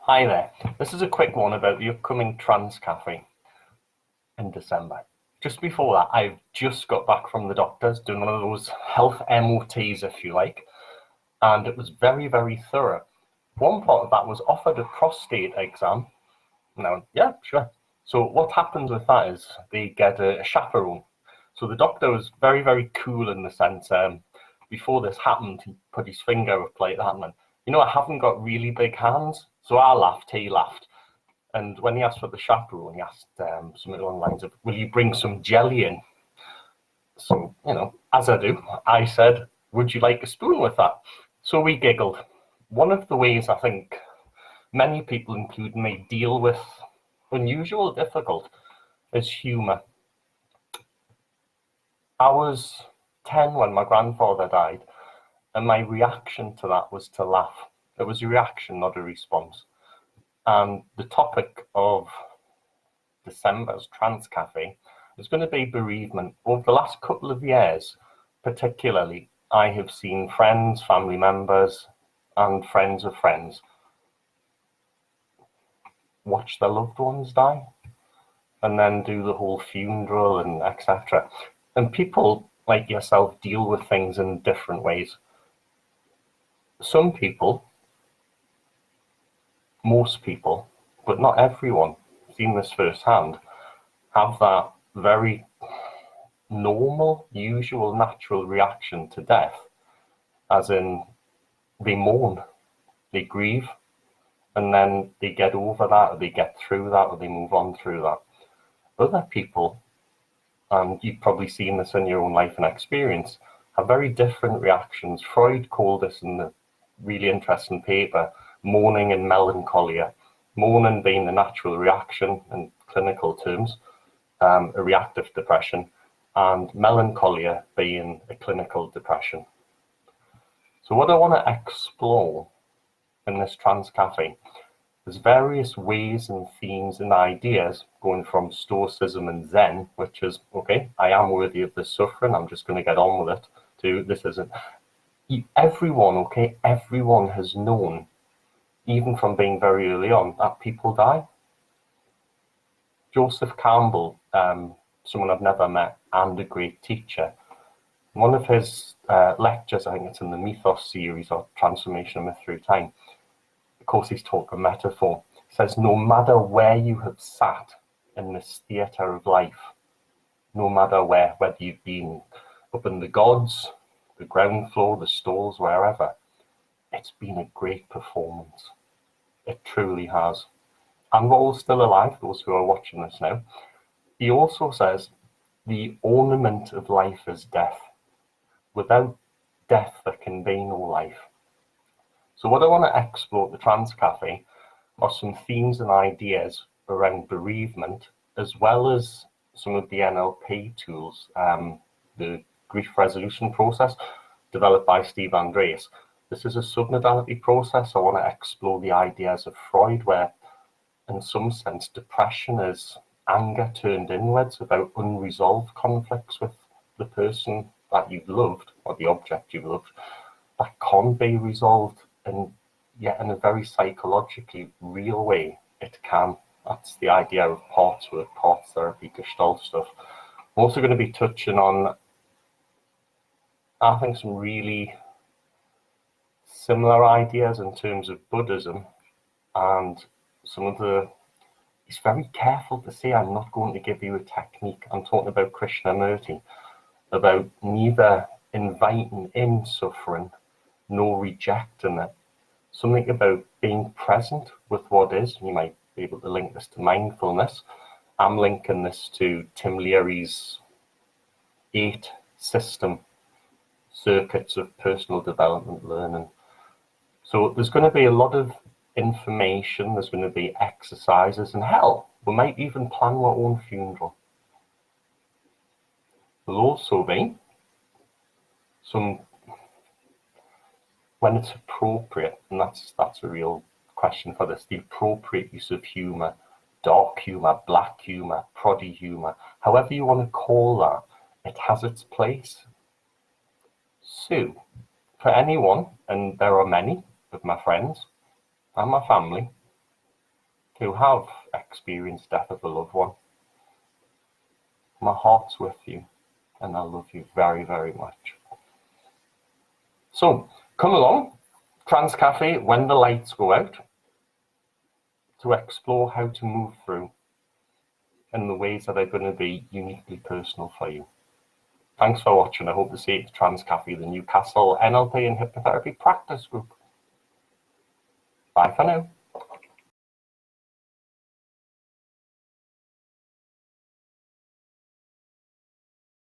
Hi there. This is a quick one about the upcoming Trans Cafe in December. Just before that, I've just got back from the doctors, doing one of those health MOTs, if you like, and it was very, very thorough. One part of that was offered a prostate exam. And I went, yeah, sure. So what happens with that is they get a chaperone. So the doctor was very, very cool in the sense, before this happened, he put his finger up like that and went, I haven't got really big hands. So I laughed, he laughed. And when he asked for the chaperone, he asked something along the lines of, will you bring some jelly in? So, as I do, I said, would you like a spoon with that? So we giggled. One of the ways I think many people, including me, deal with unusual, difficult, is humour. I was 10 when my grandfather died, and my reaction to that was to laugh. It was a reaction, not a response. And the topic of December's Trans Cafe is going to be bereavement. Over the last couple of years, particularly, I have seen friends, family members, and friends of friends watch their loved ones die and then do the whole funeral and etc. And people like yourself deal with things in different ways. Some people, most people, but not everyone, seen this firsthand, have that very normal, usual, natural reaction to death, as in they mourn, they grieve, and then they get over that, or they get through that, or they move on through that. Other people, and you've probably seen this in your own life and experience, have very different reactions. Freud called this in the really interesting paper, mourning and melancholia. Mourning being the natural reaction in clinical terms, a reactive depression, and melancholia being a clinical depression. So what I want to explore in this Trans Cafe is various ways and themes and ideas, going from Stoicism and Zen, which is, okay, I am worthy of this suffering, I'm just going to get on with it, to this isn't. Everyone has known, even from being very early on, that people die. Joseph Campbell, someone I've never met and a great teacher, one of his lectures, I think it's in the Mythos series or Transformation of Myth Through Time, of course he's taught a metaphor, says no matter where you have sat in this theatre of life, no matter where, whether you've been up in the gods, the ground floor, the stalls, wherever, it's been a great performance. It truly has. And we're all still alive, those who are watching this now. He also says the ornament of life is death. Without death, there can be no life. So what I want to explore at the Trans Cafe are some themes and ideas around bereavement, as well as some of the NLP tools, the grief resolution process developed by Steve Andreas. This is a submodality process. I want to explore the ideas of Freud, where in some sense depression is anger turned inwards about unresolved conflicts with the person that you've loved or the object you've loved that can't be resolved, and yet in a very psychologically real way it can. That's the idea of parts work, parts therapy, Gestalt stuff. I'm also going to be touching on, I think, some really similar ideas in terms of Buddhism, and some of the, he's very careful to say, I'm not going to give you a technique. I'm talking about Krishnamurti, about neither inviting in suffering nor rejecting it. Something about being present with what is. You might be able to link this to mindfulness. I'm linking this to Tim Leary's 8 system circuits of personal development learning. So there's going to be a lot of information, there's going to be exercises, and hell, we might even plan our own funeral. There'll also be some, when it's appropriate, and that's a real question for this, the appropriate use of humour, dark humour, black humour, proddy humour, however you want to call that, it has its place. So, for anyone, and there are many of my friends and my family who have experienced death of a loved one. My heart's with you, and I love you very, very much. So come along, Trance Cafe, when the lights go out, to explore how to move through in the ways that are going to be uniquely personal for you. Thanks for watching. I hope to see you at Trance Cafe, the Newcastle NLP and Hypnotherapy practice group. Bye for now.